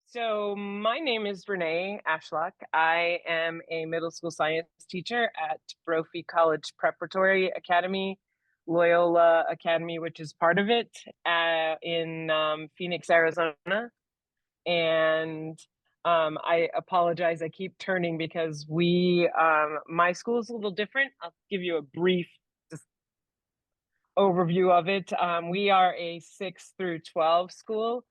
So my name is Renee Ashlock. I am a middle school science teacher at Brophy College Preparatory Academy, Loyola Academy, which is part of it, in Phoenix, Arizona. And I apologize, I keep turning because my school is a little different. I'll give you a brief just overview of it. We are a 6 through 12 school.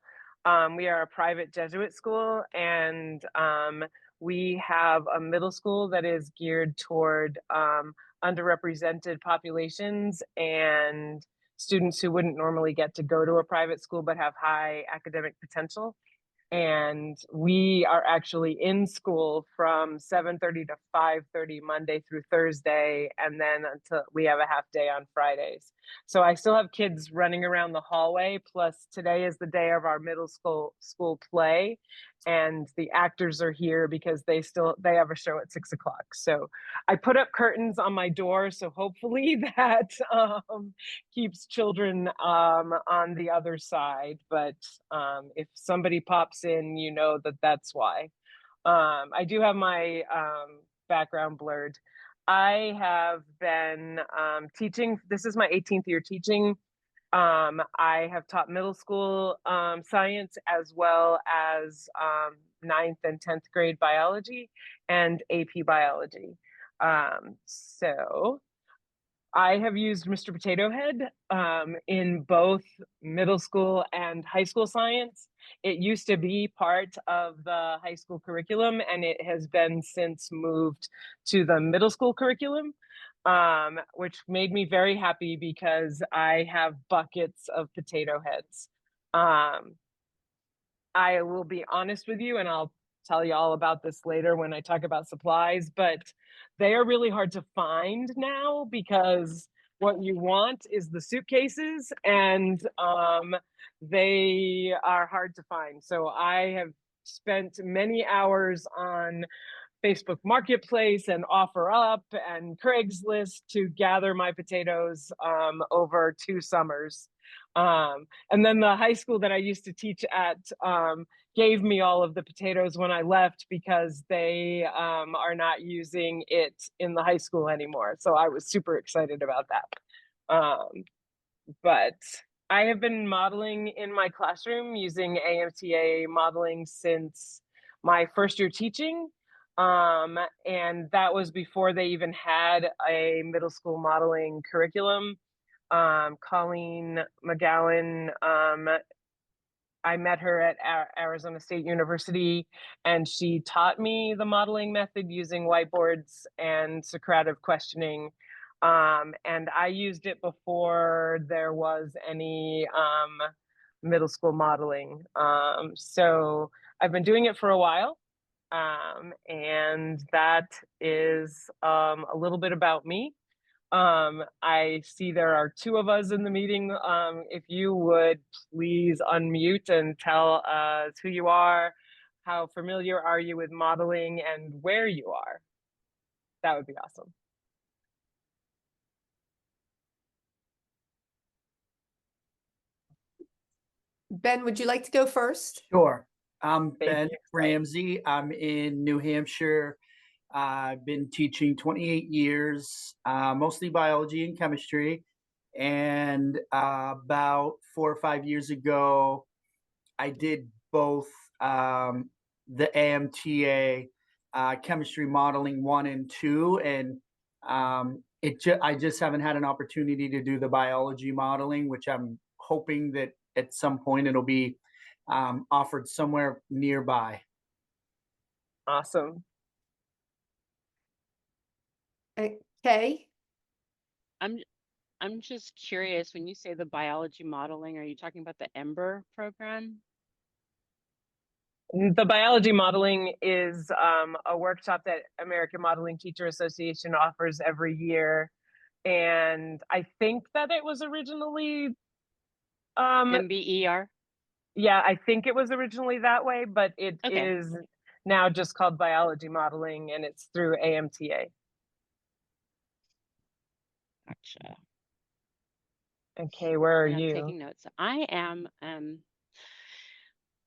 We are a private Jesuit school, and we have a middle school that is geared toward underrepresented populations and students who wouldn't normally get to go to a private school but have high academic potential. And we are actually in school from 7:30 to 5:30 Monday through Thursday, and then until we have a half day on Fridays. So I still have kids running around the hallway, plus today is the day of our middle school play, and the actors are here because they have a show at 6 o'clock. So I put up curtains on my door, so hopefully that keeps children on the other side. But if somebody pops in, you know that's why. I do have my background blurred. I have been teaching. This is my 18th year teaching. I have taught middle school science as well as ninth and 10th grade biology and AP biology. So I have used Mr. Potato Head in both middle school and high school science. It used to be part of the high school curriculum, and it has been since moved to the middle school curriculum, which made me very happy because I have buckets of potato heads. Um, I will be honest with you, and I'll tell you all about this later when I talk about supplies, but they are really hard to find now because what you want is the suitcases, and they are hard to find. So I have spent many hours on Facebook Marketplace and OfferUp and Craigslist to gather my potatoes over 2 summers. And then the high school that I used to teach at gave me all of the potatoes when I left because they are not using it in the high school anymore. So I was super excited about that. But I have been modeling in my classroom using AMTA modeling since my first year teaching. And that was before they even had a middle school modeling curriculum. Colleen McGowan, I met her at Arizona State University, and she taught me the modeling method using whiteboards and Socratic questioning. And I used it before there was any middle school modeling. So I've been doing it for a while. And that is a little bit about me. I see there are two of us in the meeting. If you would please unmute and tell us who you are, how familiar are you with modeling, and where you are. That would be awesome. Ben, would you like to go first? Sure. I'm Thank Ben you. Ramsey. I'm in New Hampshire. I've been teaching 28 years, mostly biology and chemistry. And about 4 or 5 years ago, I did both the AMTA chemistry modeling 1 and 2, and I just haven't had an opportunity to do the biology modeling, which I'm hoping that at some point it'll be offered somewhere nearby. Awesome. Okay. I'm just curious, when you say the biology modeling, are you talking about the EMBER program? The biology modeling is a workshop that American Modeling Teacher Association offers every year. And I think that it was originally MBER? yeah, I think it was originally that way, but it Okay. is now just called biology modeling, and it's through AMTA. Gotcha. Okay, where are And I'm you? taking notes. I am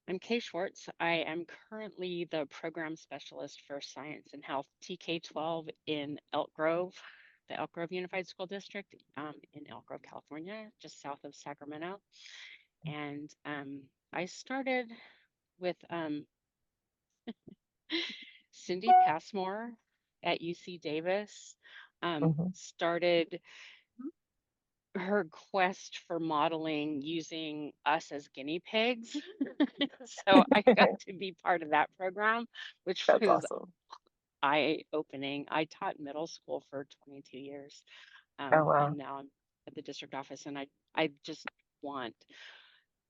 I'm Kay Schwartz. I am currently the program specialist for Science and Health TK-12 in Elk Grove, the Elk Grove Unified School District in Elk Grove, California, just south of Sacramento. And I started with Cindy Passmore at UC Davis, Mhm. started her quest for modeling using us as guinea pigs. So I got to be part of that program, which That's was awesome. eye-opening. I taught middle school for 22 years, Oh, wow. and now I'm at the district office, and I just want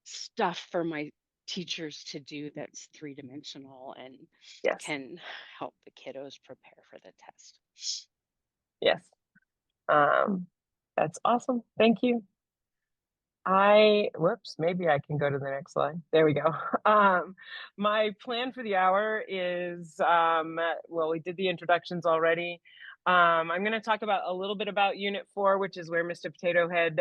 stuff for my teachers to do that's three-dimensional and Yes. can help the kiddos prepare for the test. Yes. That's awesome. Thank you. Whoops, maybe I can go to the next slide. There we go. My plan for the hour is, well, we did the introductions already. I'm going to talk about a little bit about Unit 4, which is where Mr. Potato Head,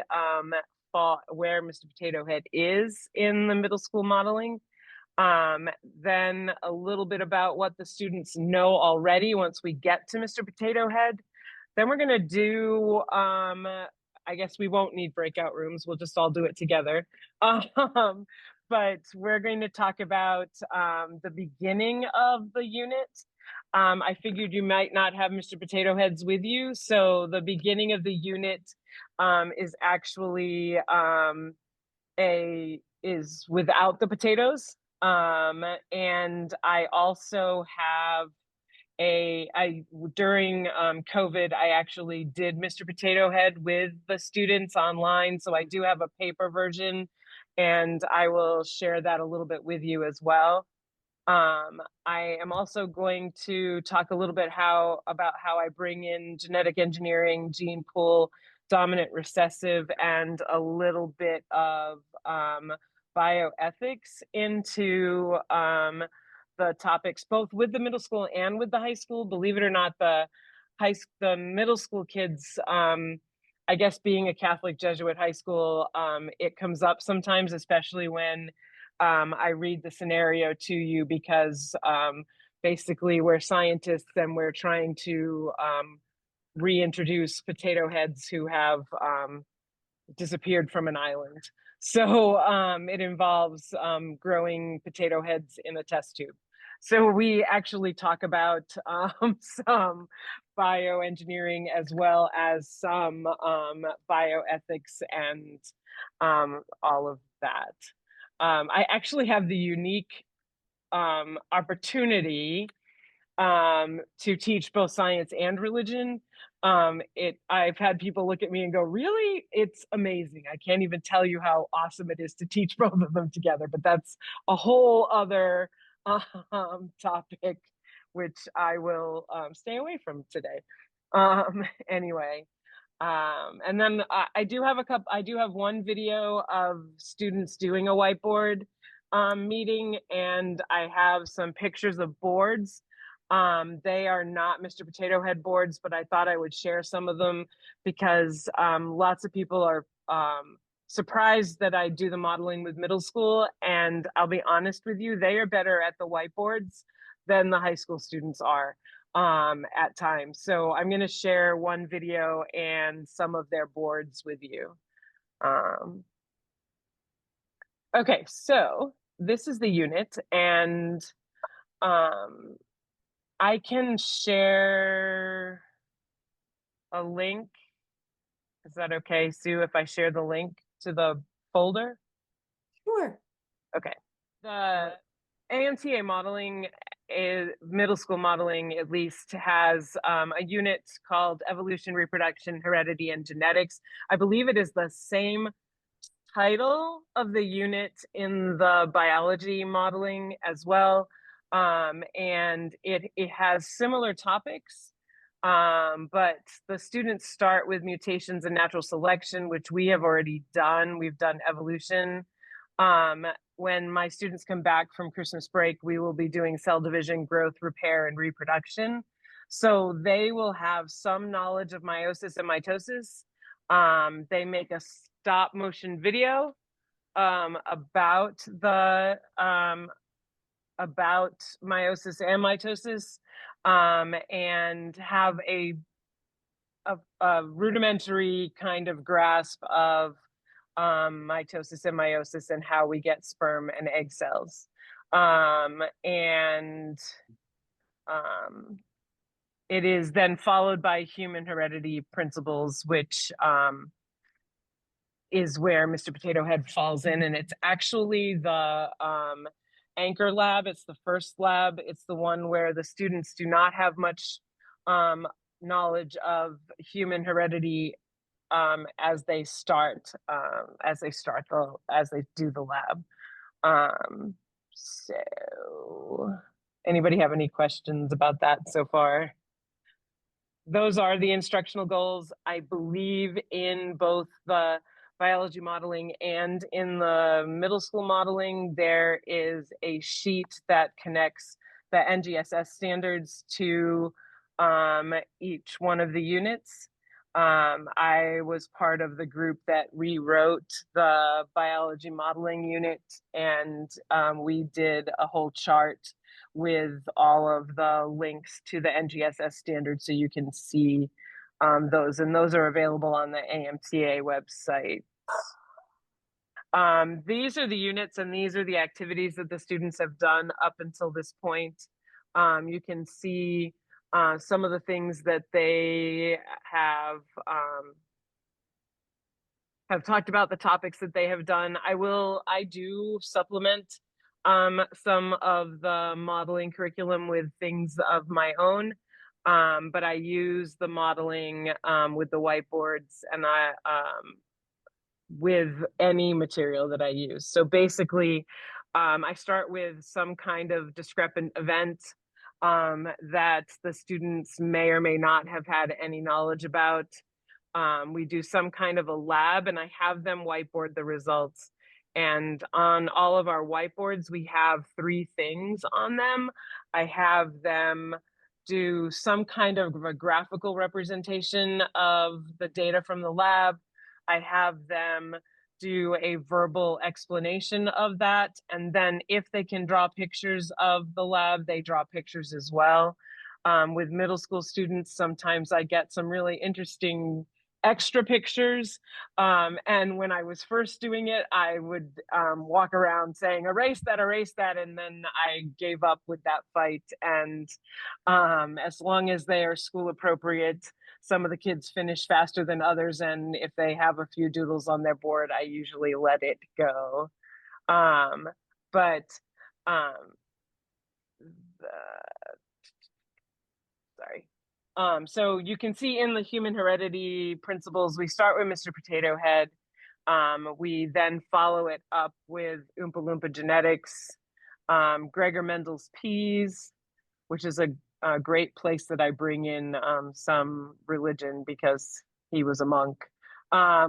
where Mr. Potato Head is in the middle school modeling. Then a little bit about what the students know already once we get to Mr. Potato Head. Then we're going to do, I guess we won't need breakout rooms. We'll just all do it together. But we're going to talk about the beginning of the unit. I figured you might not have Mr. Potato Heads with you. So the beginning of the unit is actually is without the potatoes. And I also have during COVID, I actually did Mr. Potato Head with the students online. So I do have a paper version, and I will share that a little bit with you as well. I am also going to talk a little bit about how I bring in genetic engineering, gene pool, dominant recessive, and a little bit of bioethics into the topics, both with the middle school and with the high school. Believe it or not, the middle school kids, I guess being a Catholic Jesuit high school, it comes up sometimes, especially when I read the scenario to you, because basically we're scientists and we're trying to reintroduce potato heads who have disappeared from an island. So it involves growing potato heads in a test tube. So we actually talk about some bioengineering as well as some bioethics and all of that. I actually have the unique opportunity to teach both science and religion. I've had people look at me and go, really? It's amazing. I can't even tell you how awesome it is to teach both of them together, but that's a whole other topic, which I will stay away from today. Anyway, and then I do have one video of students doing a whiteboard meeting, and I have some pictures of boards. They are not Mr. Potato Head boards, but I thought I would share some of them because lots of people are surprised that I do the modeling with middle school. And I'll be honest with you, they are better at the whiteboards than the high school students are at times. So I'm going to share one video and some of their boards with you. Okay, so this is the unit, and I can share a link. Is that okay, Sue, if I share the link to the folder? Sure. Okay. The AMTA modeling middle school modeling, at least, has a unit called Evolution, Reproduction, Heredity, and Genetics. I believe it is the same title of the unit in the biology modeling as well. And it has similar topics, but the students start with mutations and natural selection, which we have already done. We've done evolution. When my students come back from Christmas break, we will be doing cell division, growth, repair, and reproduction. So they will have some knowledge of meiosis and mitosis. They make a stop motion video about the about meiosis and mitosis, and have a rudimentary kind of grasp of mitosis and meiosis and how we get sperm and egg cells. And it is then followed by human heredity principles, which is where Mr. Potato Head falls in. And it's actually the anchor lab. It's the first lab. It's the one where the students do not have much knowledge of human heredity as they do the lab. So anybody have any questions about that so far? Those are the instructional goals. I believe in both the biology modeling and in the middle school modeling, there is a sheet that connects the NGSS standards to each one of the units. I was part of the group that rewrote the biology modeling unit, and we did a whole chart with all of the links to the NGSS standards so you can see those, and those are available on the AMTA website. These are the units and these are the activities that the students have done up until this point. You can see some of the things that they have talked about, the topics that they have done. I do supplement some of the modeling curriculum with things of my own, but I use the modeling with the whiteboards and with any material that I use. So basically, I start with some kind of discrepant event that the students may or may not have had any knowledge about. We do some kind of a lab and I have them whiteboard the results. And on all of our whiteboards, we have 3 things on them. I have them do some kind of a graphical representation of the data from the lab. I have them do a verbal explanation of that. And then if they can draw pictures of the lab, they draw pictures as well. With middle school students, sometimes I get some really interesting extra pictures. And when I was first doing it, I would walk around saying, erase that, and then I gave up with that fight. And as long as they are school appropriate, some of the kids finish faster than others. And if they have a few doodles on their board, I usually let it go. So you can see in the human heredity principles, we start with Mr. Potato Head. We then follow it up with Oompa Loompa genetics, Gregor Mendel's peas, which is a great place that I bring in some religion because he was a monk.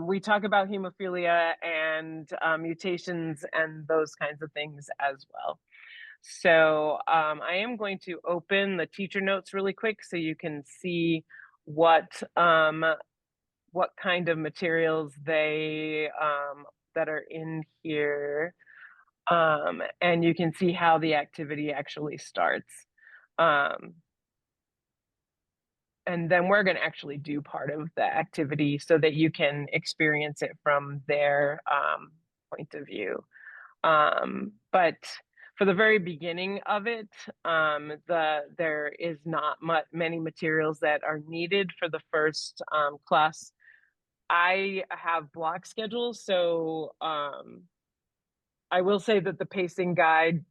We talk about hemophilia and mutations and those kinds of things as well. So I am going to open the teacher notes really quick so you can see what kind of materials they that are in here. And you can see how the activity actually starts. And then we're going to actually do part of the activity so that you can experience it from their point of view. But for the very beginning of it, there is not many materials that are needed for the first class. I have block schedules, so I will say that the pacing guide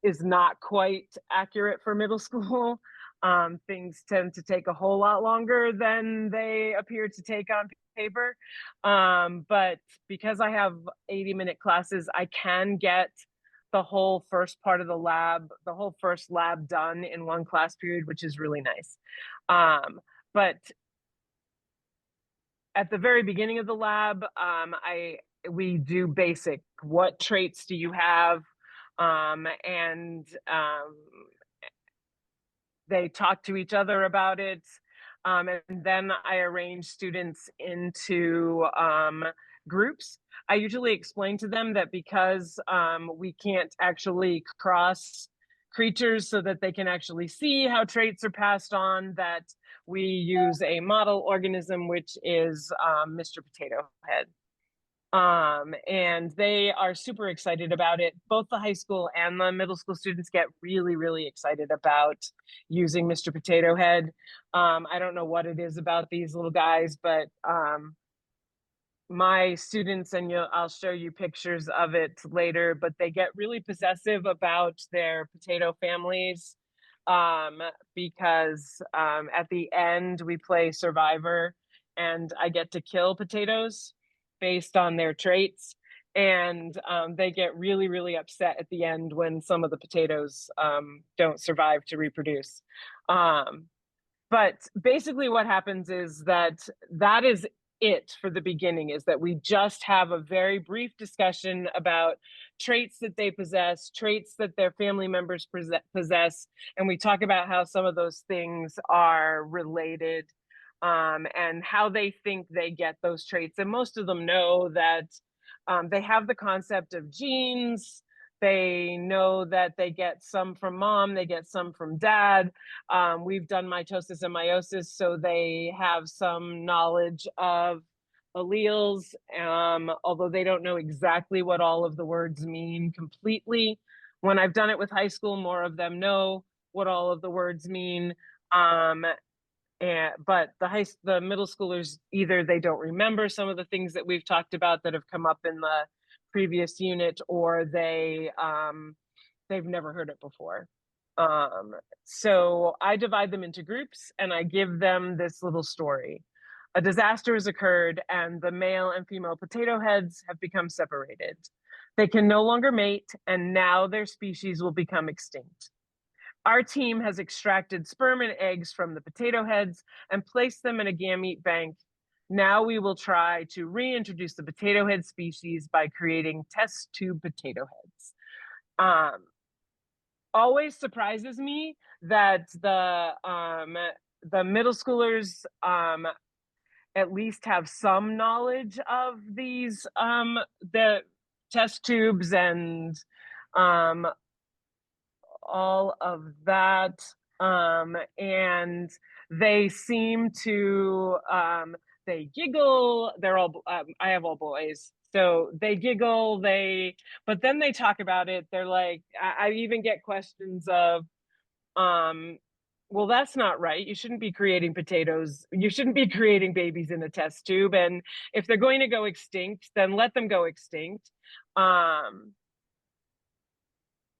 is not quite accurate for middle school. Things tend to take a whole lot longer than they appear to take on paper. But because I have 80-minute classes, I can get the whole first part of the lab, the whole first lab done in one class period, which is really nice. But at the very beginning of the lab, we do basic, what traits do you have? And they talk to each other about it. And then I arrange students into groups. I usually explain to them that because we can't actually cross creatures so that they can actually see how traits are passed on, that we use a model organism, which is Mr. Potato Head. And they are super excited about it. Both the high school and the middle school students get really, really excited about using Mr. Potato Head. I don't know what it is about these little guys, but my students, and I'll show you pictures of it later, but they get really possessive about their potato families, because at the end we play Survivor and I get to kill potatoes based on their traits. And they get really, really upset at the end when some of the potatoes don't survive to reproduce. But basically what happens is that is it for the beginning, is that we just have a very brief discussion about traits that they possess, traits that their family members possess, and we talk about how some of those things are related, and how they think they get those traits. And most of them know that they have the concept of genes. They know that they get some from mom, they get some from dad. We've done mitosis and meiosis, so they have some knowledge of alleles, although they don't know exactly what all of the words mean completely. When I've done it with high school, more of them know what all of the words mean. But the middle schoolers, either they don't remember some of the things that we've talked about that have come up in the previous unit, or they've never heard it before. So I divide them into groups and I give them this little story. A disaster has occurred and the male and female potato heads have become separated. They can no longer mate, and now their species will become extinct. Our team has extracted sperm and eggs from the potato heads and placed them in a gamete bank. Now we will try to reintroduce the potato head species by creating test tube potato heads. Always surprises me that the middle schoolers at least have some knowledge of these the test tubes and all of that, and they seem to they giggle. They're all I have all boys, so they giggle, but then they talk about it. They're like, I even get questions of well, that's not right. You shouldn't be creating potatoes. You shouldn't be creating babies in a test tube. And if they're going to go extinct, then let them go extinct.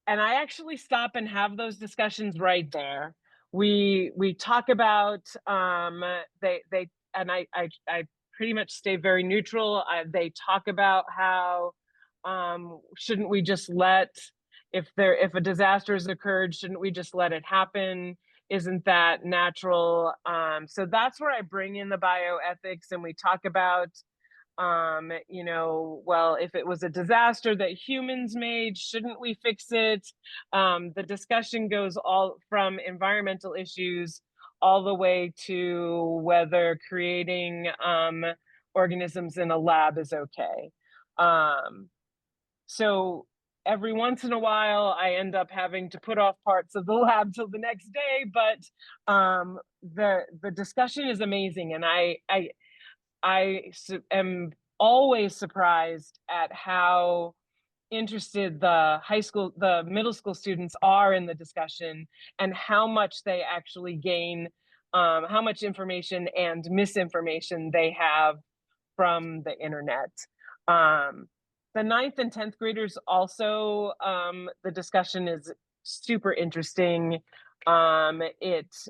And I actually stop and have those discussions right there. We talk about they and I pretty much stay very neutral. They talk about how shouldn't we just let, if a disaster has occurred, shouldn't we just let it happen? Isn't that natural? So that's where I bring in the bioethics, and we talk about well, if it was a disaster that humans made, shouldn't we fix it? The discussion goes all from environmental issues all the way to whether creating organisms in a lab is okay. So every once in a while, I end up having to put off parts of the lab till the next day, but the discussion is amazing, and I am always surprised at how interested the middle school students are in the discussion, and how much they actually gain, how much information and misinformation they have from the internet. The 9th and 10th graders also, the discussion is super interesting. It's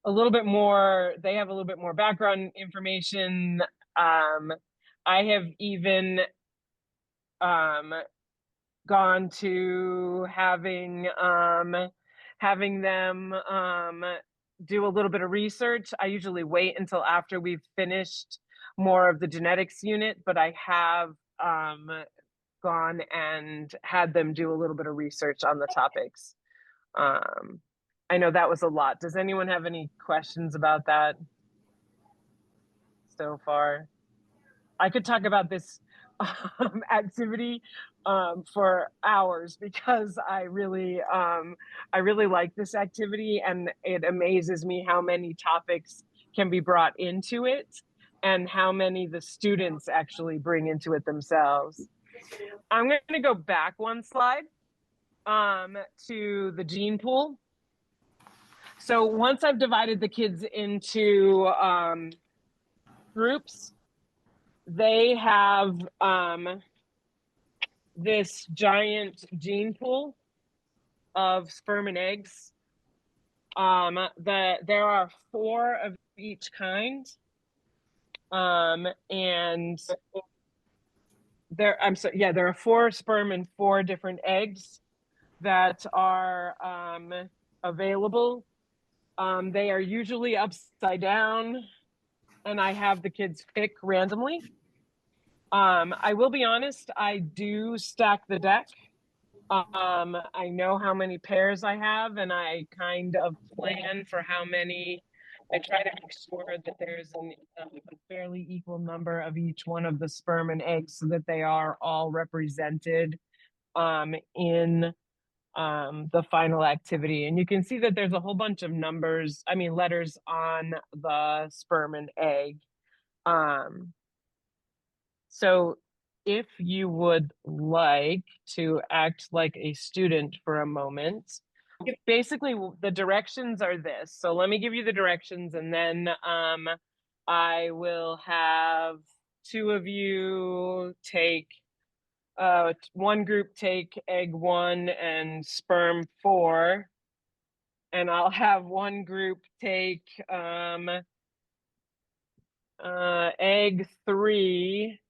a little bit more, they have a little bit more background information. I have even gone to having them do a little bit of research. I usually wait until after we've finished more of the genetics unit, but I have gone and had them do a little bit of research on the topics. I know that was a lot. Does anyone have any questions about that so far? I could talk about this activity for hours because I really like this activity, and it amazes me how many topics can be brought into it and how many the students actually bring into it themselves. I'm going to go back one slide to the gene pool. So once I've divided the kids into groups, they have this giant gene pool of sperm and eggs. There are 4 of each kind, and there are 4 sperm and 4 different eggs that are available. They are usually upside down, and I have the kids pick randomly. I will be honest, I do stack the deck. I know how many pairs I have, and I kind of plan for how many. I try to make sure that there's a fairly equal number of each one of the sperm and eggs so that they are all represented in the final activity. And you can see that there's a whole bunch of letters on the sperm and egg. So if you would like to act like a student for a moment, basically the directions are this. So let me give you the directions, and then I will have 2 of you take one group take egg 1 and sperm 4, and I'll have one group take egg 3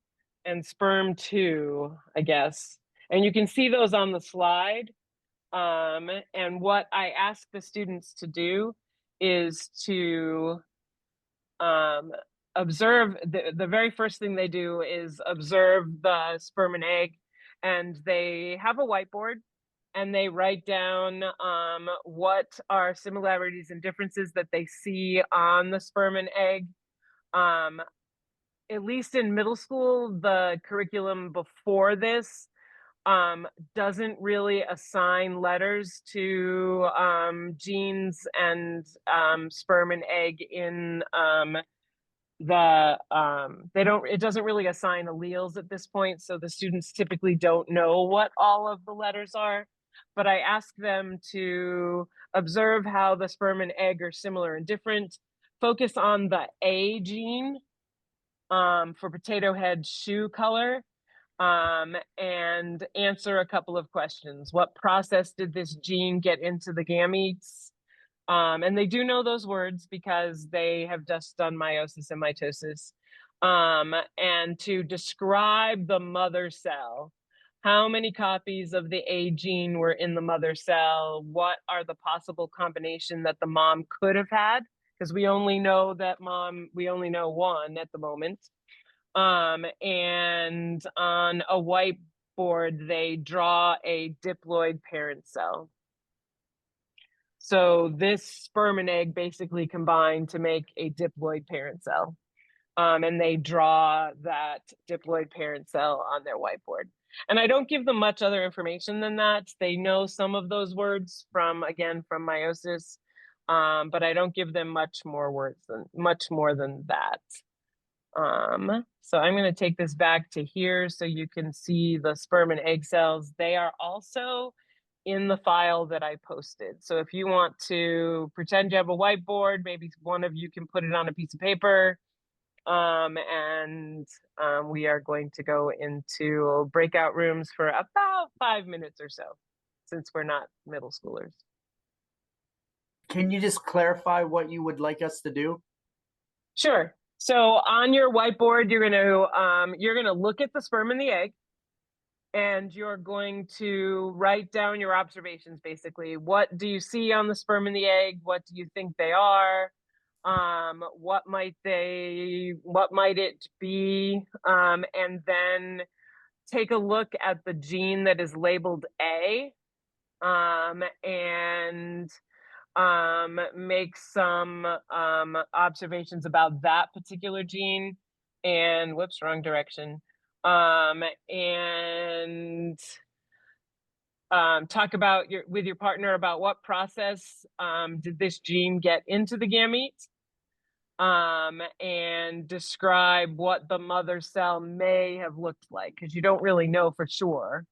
and sperm 2, I guess. And you can see those on the slide. And what I ask the students to do is to observe. The very first thing they do is observe the sperm and egg, and they have a whiteboard, and they write down what are similarities and differences that they see on the sperm and egg. At least in middle school, the curriculum before this doesn't really assign letters to genes and sperm and egg in it doesn't really assign alleles at this point, so the students typically don't know what all of the letters are. But I ask them to observe how the sperm and egg are similar and different, focus on the A gene for potato head shoe color, and answer a couple of questions. What process did this gene get into the gametes? And they do know those words because they have just done meiosis and mitosis. And to describe the mother cell, how many copies of the A gene were in the mother cell? What are the possible combination that the mom could have had? Because we only know one at the moment. And on a whiteboard, they draw a diploid parent cell. So this sperm and egg basically combine to make a diploid parent cell. And they draw that diploid parent cell on their whiteboard. And I don't give them much other information than that. They know some of those words from meiosis, but I don't give them much more than that. So I'm going to take this back to here so you can see the sperm and egg cells. They are also in the file that I posted. So if you want to pretend you have a whiteboard, maybe one of you can put it on a piece of paper. We are going to go into breakout rooms for about 5 minutes or so, since we're not middle schoolers. Can you just clarify what you would like us to do? Sure. So on your whiteboard, you're gonna look at the sperm and the egg, and you're going to write down your observations. Basically, what do you see on the sperm and the egg? What do you think they are? What might it be? And then take a look at the gene that is labeled A, and make some observations about that particular gene. and whoops, wrong direction. And talk about with your partner about what process did this gene get into the gamete, and describe what the mother cell may have looked like, because you don't really know for sure.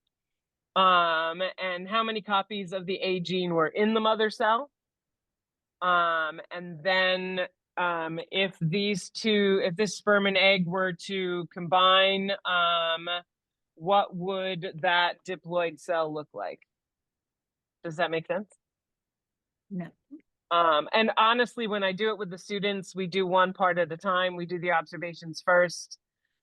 And how many copies of the A gene were in the mother cell. And then if this sperm and egg were to combine, what would that diploid cell look like? Does that make sense? No. And honestly, when I do it with the students, we do one part at a time. We do the observations first,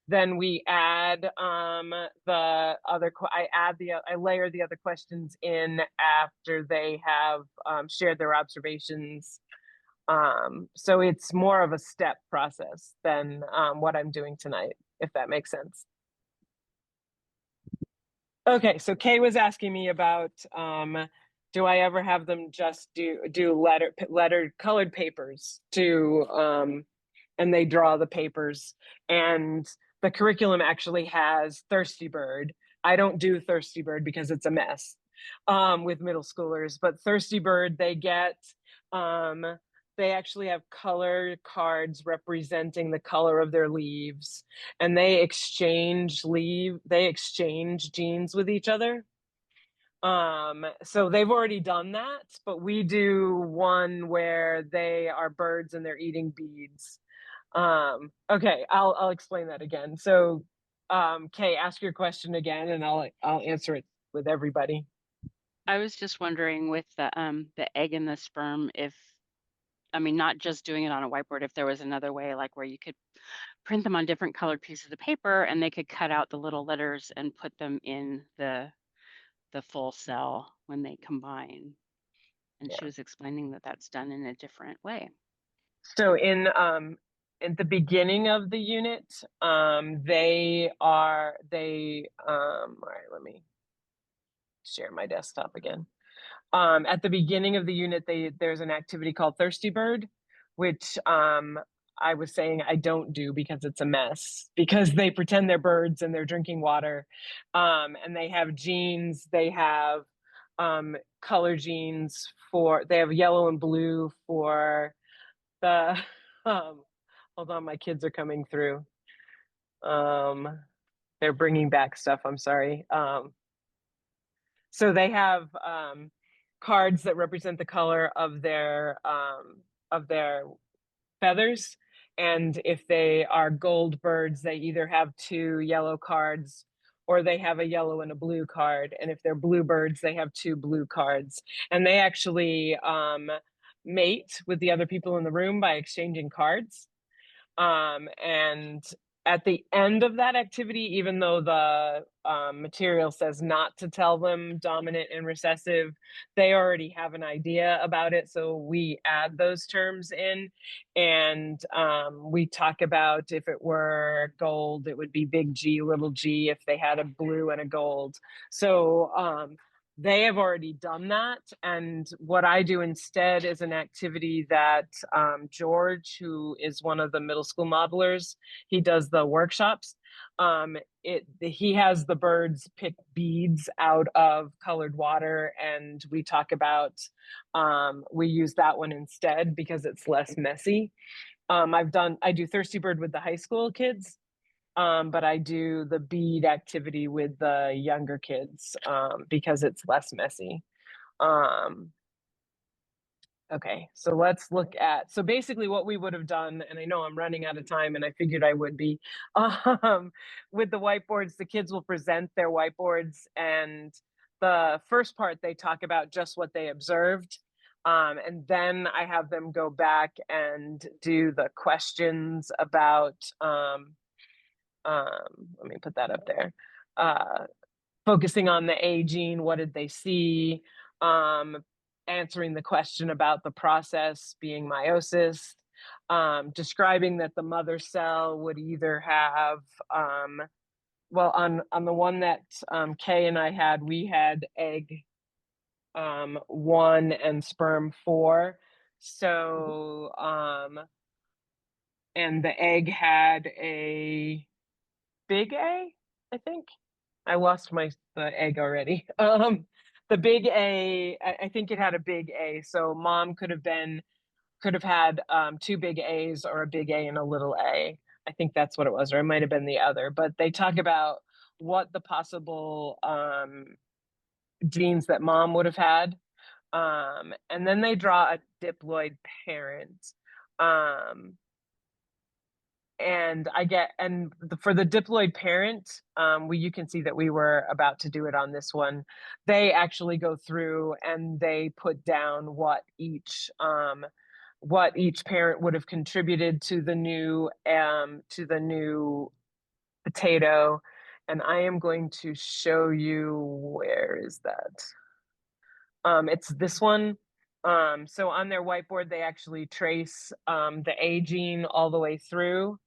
then we add the other. I layer the other questions in after they have shared their observations. So it's more of a step process than what I'm doing tonight, if that makes sense. Okay, so Kay was asking me about do I ever have them just do letter colored papers to and they draw the papers, and the curriculum actually has Thirsty Bird. I don't do Thirsty Bird because it's a mess with middle schoolers, but Thirsty Bird, they actually have color cards representing the color of their leaves, and they exchange genes with each other. So they've already done that, but we do one where they are birds and they're eating beads. Okay, I'll explain that again. So Kay, ask your question again and I'll answer it with everybody. I was just wondering with the egg and the sperm, if, I mean, not just doing it on a whiteboard, if there was another way, like where you could print them on different colored pieces of paper and they could cut out the little letters and put them in the full cell when they combine. And she was explaining that that's done in a different way. So at the beginning of the unit, all right, let me share my desktop again. At the beginning of the unit, there's an activity called Thirsty Bird, which I was saying I don't do because it's a mess, because they pretend they're birds and they're drinking water, and they have genes. They have color genes they have yellow and blue for the hold on, my kids are coming through. They're bringing back stuff, I'm sorry. So they have cards that represent the color of their feathers, and if they are gold birds, they either have 2 yellow cards or they have a yellow and a blue card, and if they're blue birds, they have 2 blue cards, and they actually mate with the other people in the room by exchanging cards. And at the end of that activity, even though the material says not to tell them dominant and recessive, they already have an idea about it. So we add those terms in, and we talk about, if it were gold, it would be big G, little g, if they had a blue and a gold. So they have already done that. And what I do instead is an activity that George, who is one of the middle school modelers, he does the workshops. He has the birds pick beads out of colored water, and we talk about, we use that one instead because it's less messy. I do Thirsty Bird with the high school kids. But I do the bead activity with the younger kids because it's less messy. Okay, so let's look at, so basically what we would have done, and I know I'm running out of time and I figured I would be, with the whiteboards, the kids will present their whiteboards, and the first part they talk about just what they observed. And then I have them go back and do the questions about, let me put that up there, focusing on the A gene, what did they see, answering the question about the process being meiosis, describing that the mother cell would either have, well, on the one that Kay and I had, we had egg 1 and sperm 4. So and the egg had a big A, I think. I lost the egg already. The big A, I think it had a big A. So mom could have had two big A's or a big A and a little A. I think that's what it was, or it might have been the other. But they talk about what the possible genes that mom would have had. And then they draw a diploid parent. And for the diploid parent, you can see that we were about to do it on this one. They actually go through and they put down what each parent would have contributed to the new potato. And I am going to show you, where is that? It's this one. So on their whiteboard, they actually trace the A gene all the way through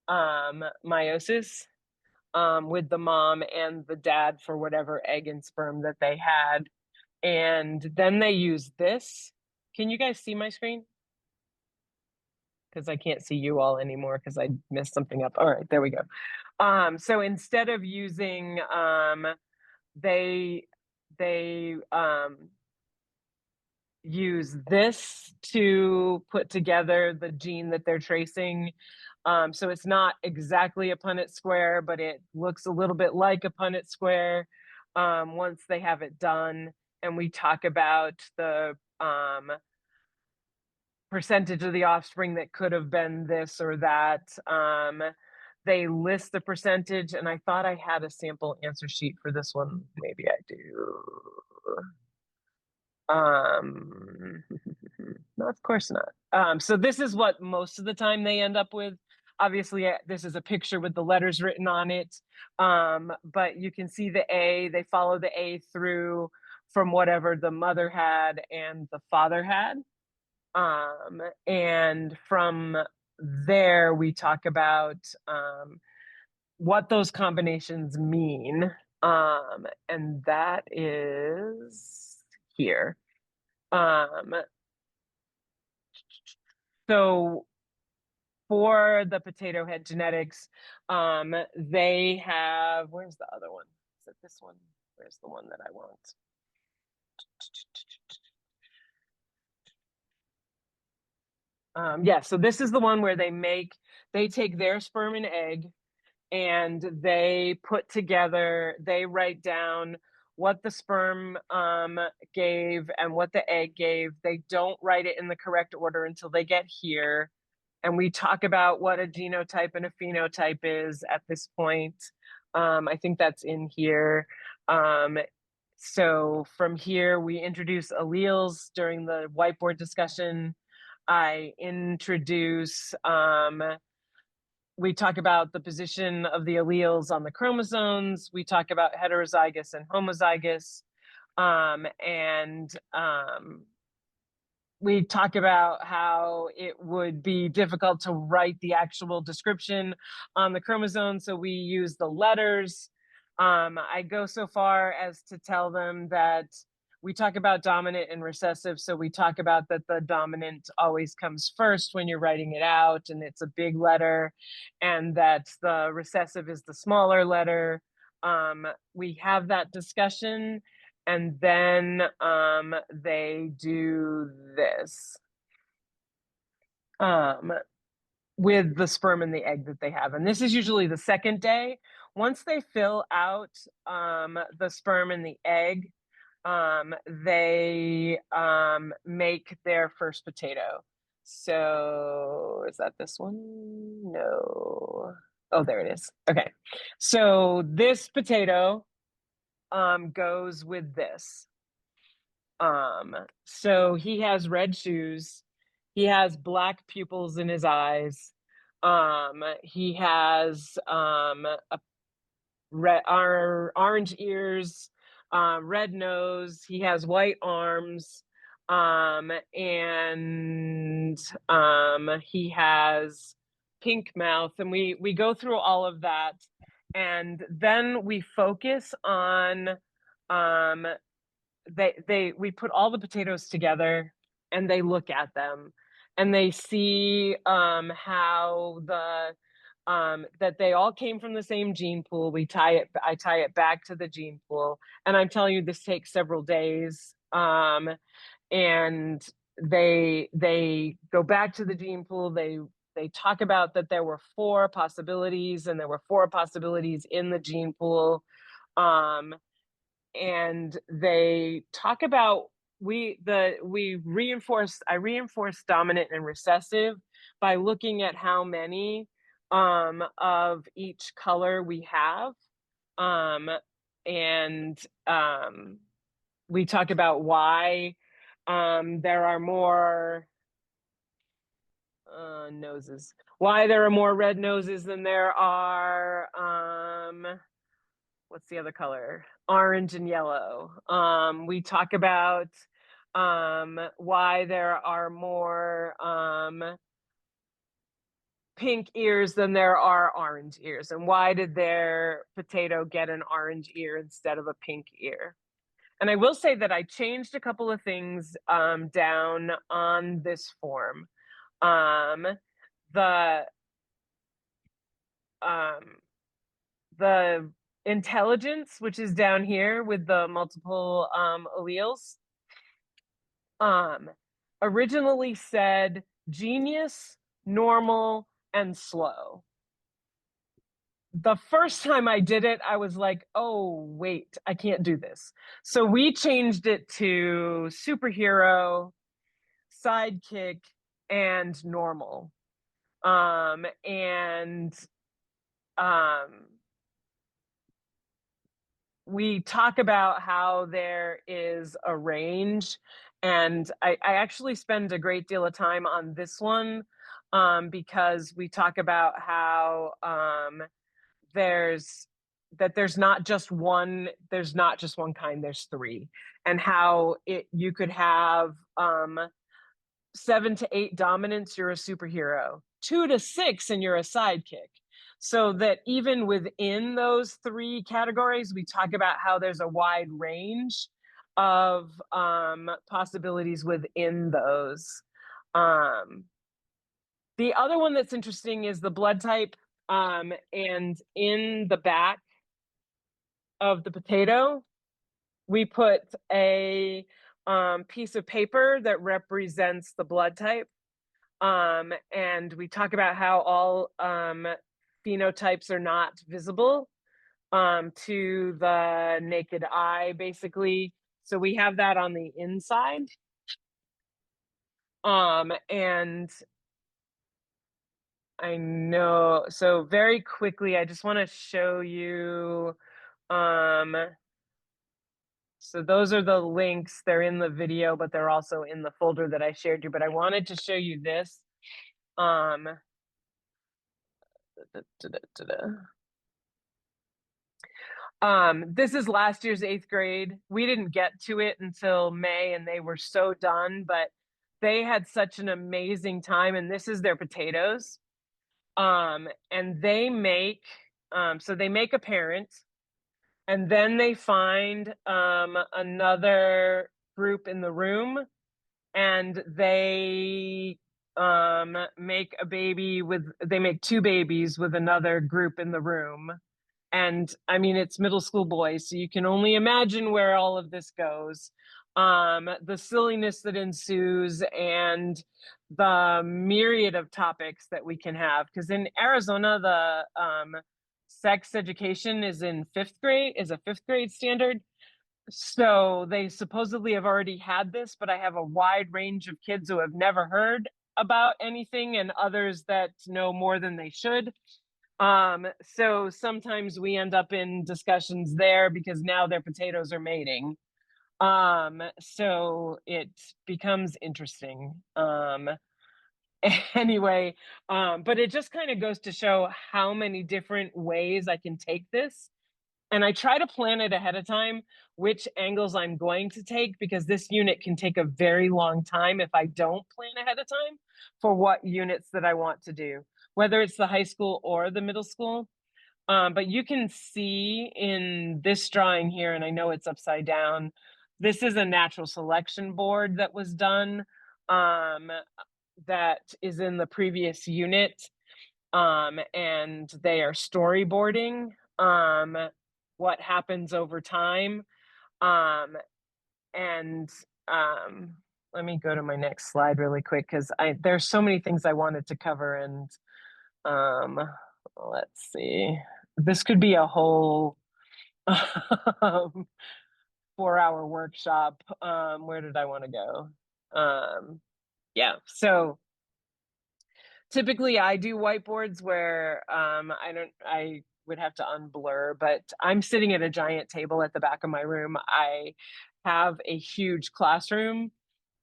meiosis, with the mom and the dad for whatever egg and sperm that they had. And then they use this. Can you guys see my screen? Because I can't see you all anymore because I messed something up. All right, there we go. So instead of using, they use this to put together the gene that they're tracing. So it's not exactly a Punnett square, but it looks a little bit like a Punnett square once they have it done. And we talk about the percentage of the offspring that could have been this or that. They list the percentage, and I thought I had a sample answer sheet for this one. Maybe I do. No, of course not. So this is what most of the time they end up with. Obviously, this is a picture with the letters written on it. But you can see the A, they follow the A through from whatever the mother had and the father had. And from there, we talk about what those combinations mean. And that is here. So for the potato head genetics, they have, where's the other one? Is it this one? Where's the one that I want? Yeah, so this is the one where they take their sperm and egg and they write down what the sperm gave and what the egg gave. They don't write it in the correct order until they get here. And we talk about what a genotype and a phenotype is at this point. I think that's in here. So from here, we introduce alleles during the whiteboard discussion. I introduce, we talk about the position of the alleles on the chromosomes. We talk about heterozygous and homozygous. We talk about how it would be difficult to write the actual description on the chromosome, so we use the letters. I go so far as to tell them that we talk about dominant and recessive, so we talk about that the dominant always comes first when you're writing it out, and it's a big letter, and that the recessive is the smaller letter. We have that discussion. And then they do this with the sperm and the egg that they have. And this is usually the second day. Once they fill out the sperm and the egg, they make their first potato. So is that this one? No. Oh, there it is. Okay. So this potato goes with this. So he has red shoes. He has black pupils in his eyes. He has orange ears, red nose. He has white arms, and he has pink mouth. And we go through all of that. And then we focus on, we put all the potatoes together and they look at them. and they see how that they all came from the same gene pool. I tie it back to the gene pool, and I'm telling you, this takes several days. And they go back to the gene pool. They talk about that there were 4 possibilities, and there were 4 possibilities in the gene pool. And they talk about I reinforce dominant and recessive by looking at how many of each color we have. And we talk about why there are more noses, why there are more red noses than there are what's the other color? Orange and yellow. We talk about why there are more pink ears than there are orange ears, and why did their potato get an orange ear instead of a pink ear. And I will say that I changed a couple of things down on this form. The the intelligence, which is down here with the multiple alleles, originally said genius, normal, and slow. The first time I did it, I was like, oh, wait, I can't do this. So we changed it to superhero, sidekick, and normal. We talk about how there is a range, and I actually spend a great deal of time on this one because we talk about how there's not just one kind, there's 3, and how you could have 7 to 8 dominants, you're a superhero, 2 to 6 and you're a sidekick. So that even within those 3 categories, we talk about how there's a wide range of possibilities within those. The other one that's interesting is the blood type. And in the back of the potato, we put a piece of paper that represents the blood type. And we talk about how all phenotypes are not visible to the naked eye, basically. So we have that on the inside. And I know, so very quickly, I just want to show you. So those are the links. They're in the video, but they're also in the folder that I shared you. But I wanted to show you this. This is last year's 8th grade. We didn't get to it until May, and they were so done, but they had such an amazing time. And this is their potatoes. And they make, so they make a parent, and then they find another group in the room, and they make a baby they make 2 babies with another group in the room. And I mean, it's middle school boys, so you can only imagine where all of this goes. The silliness that ensues, and the myriad of topics that we can have. Because in Arizona, the sex education is a 5th grade standard. So they supposedly have already had this, but I have a wide range of kids who have never heard about anything, and others that know more than they should. So sometimes we end up in discussions there because now their potatoes are mating. So it becomes interesting. Anyway, but it just kind of goes to show how many different ways I can take this. And I try to plan it ahead of time, which angles I'm going to take, because this unit can take a very long time if I don't plan ahead of time for what units that I want to do, whether it's the high school or the middle school. But you can see in this drawing here, and I know it's upside down, this is a natural selection board that was done that is in the previous unit, and they are storyboarding what happens over time. Um, and let me go to my next slide really quick because I there's so many things I wanted to cover, and um, let's see. This could be a whole 4-hour workshop. Where did I want to go? Yeah, so typically I do whiteboards where I would have to unblur, but I'm sitting at a giant table at the back of my room. I have a huge classroom,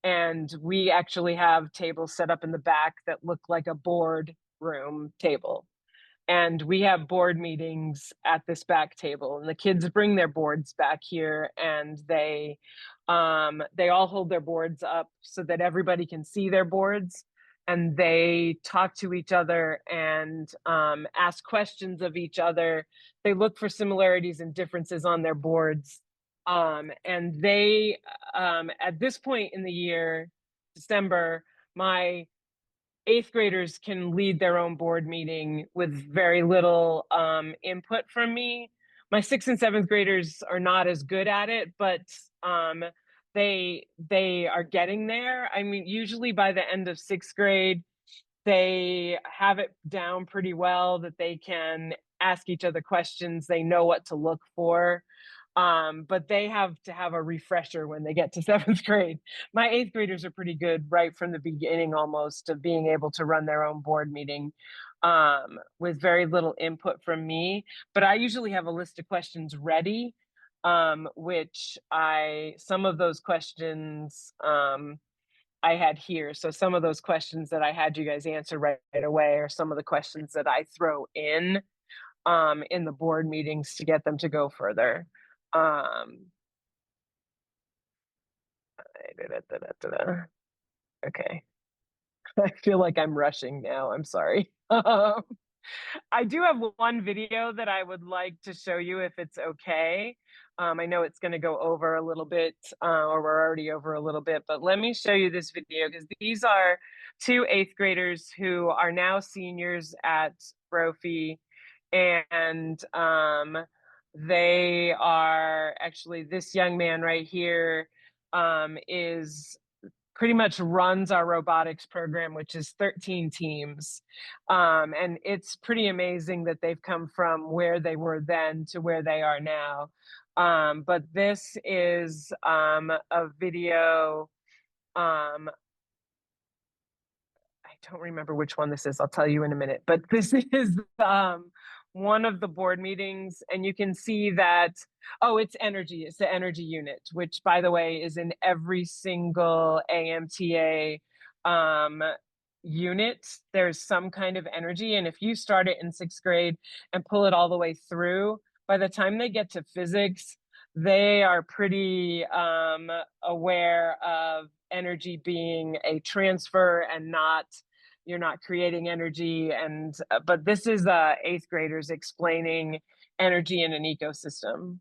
and we actually have tables set up in the back that look like a board room table. And we have board meetings at this back table, and the kids bring their boards back here, and they all hold their boards up so that everybody can see their boards, and they talk to each other and ask questions of each other. They look for similarities and differences on their boards, and they at this point in the year, December, my 8th graders can lead their own board meeting with very little input from me. My 6th and 7th graders are not as good at it, but um, they are getting there. I mean, usually by the end of 6th grade, they have it down pretty well that they can ask each other questions. They know what to look for. But they have to have a refresher when they get to 7th grade. My 8th graders are pretty good right from the beginning almost of being able to run their own board meeting with very little input from me. But I usually have a list of questions ready, which some of those questions I had here. So some of those questions that I had you guys answer right away are some of the questions that I throw in the board meetings to get them to go further. Um, okay. I feel like I'm rushing now. I'm sorry. I do have one video that I would like to show you if it's okay. I know it's going to go over a little bit, or we're already over a little bit, but let me show you this video because these are 2 8th graders who are now seniors at Brophy, and they are actually, this young man right here is pretty much runs our robotics program, which is 13 teams. And it's pretty amazing that they've come from where they were then to where they are now. But this is a video. I don't remember which one this is. I'll tell you in a minute. But this is one of the board meetings, and you can see that, oh, it's energy. It's the energy unit, which, by the way, is in every single AMTA unit. There's some kind of energy. And if you start it in 6th grade and pull it all the way through, by the time they get to physics, they are pretty aware of energy being a transfer and not, you're not creating energy. And but this is 8th graders explaining energy in an ecosystem.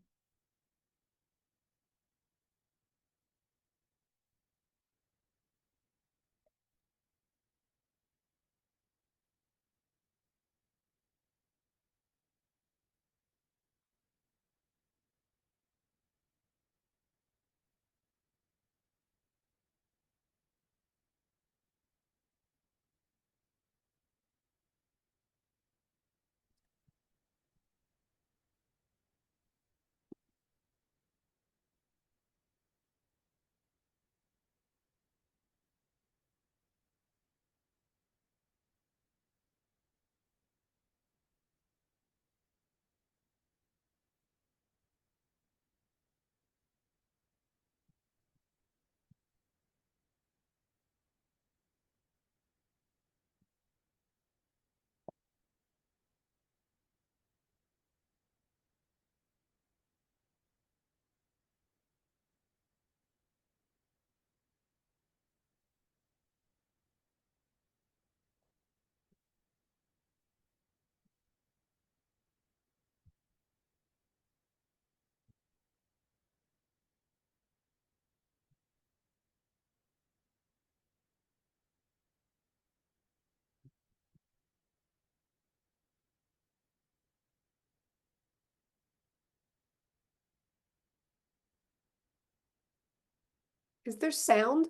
Is there sound?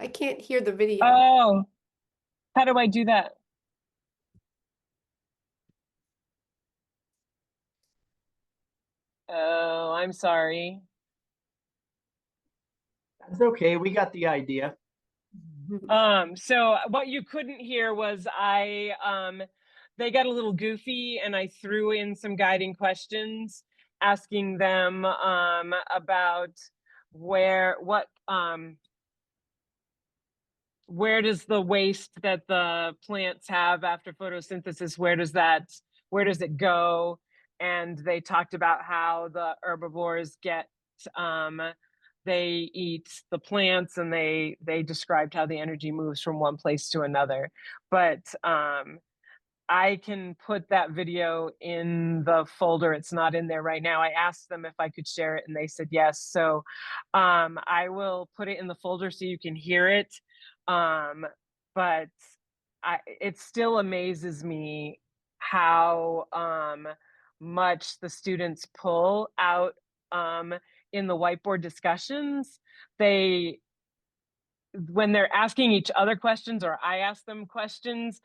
I can't hear the video. Oh, how do I do that? Oh, I'm sorry. That's okay. We got the idea. So what you couldn't hear was they got a little goofy and I threw in some guiding questions asking them about where does the waste that the plants have after photosynthesis, where does it go? And they talked about how the herbivores they eat the plants, and they described how the energy moves from one place to another. But I can put that video in the folder. It's not in there right now. I asked them if I could share it and they said yes. So I will put it in the folder so you can hear it. But it still amazes me how much the students pull out in the whiteboard discussions. When they're asking each other questions or I ask them questions,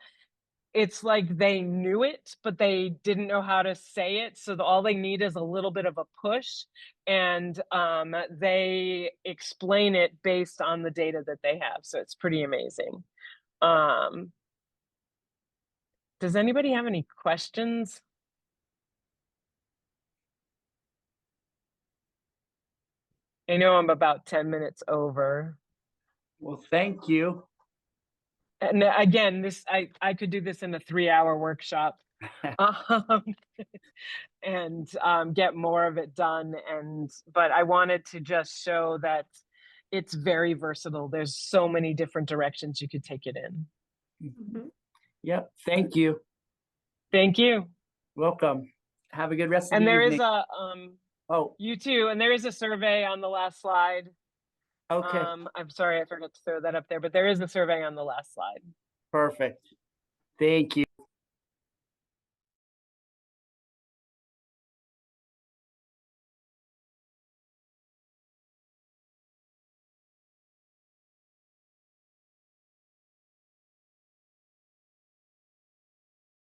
it's like they knew it, but they didn't know how to say it. So all they need is a little bit of a push, and they explain it based on the data that they have. So it's pretty amazing. Does anybody have any questions? I know I'm about 10 minutes over. Well, thank you. And again, I could do this in a 3-hour workshop. And get more of it done. But I wanted to just show that it's very versatile. There's so many different directions you could take it in. Mhm. Yep. Thank you. Thank you. Welcome. Have a good rest of And the there evening. is Oh, you too. And there is a survey on the last slide. okay. I'm sorry, I forgot to throw that up there, but there is a survey on the last slide. Perfect. Thank you.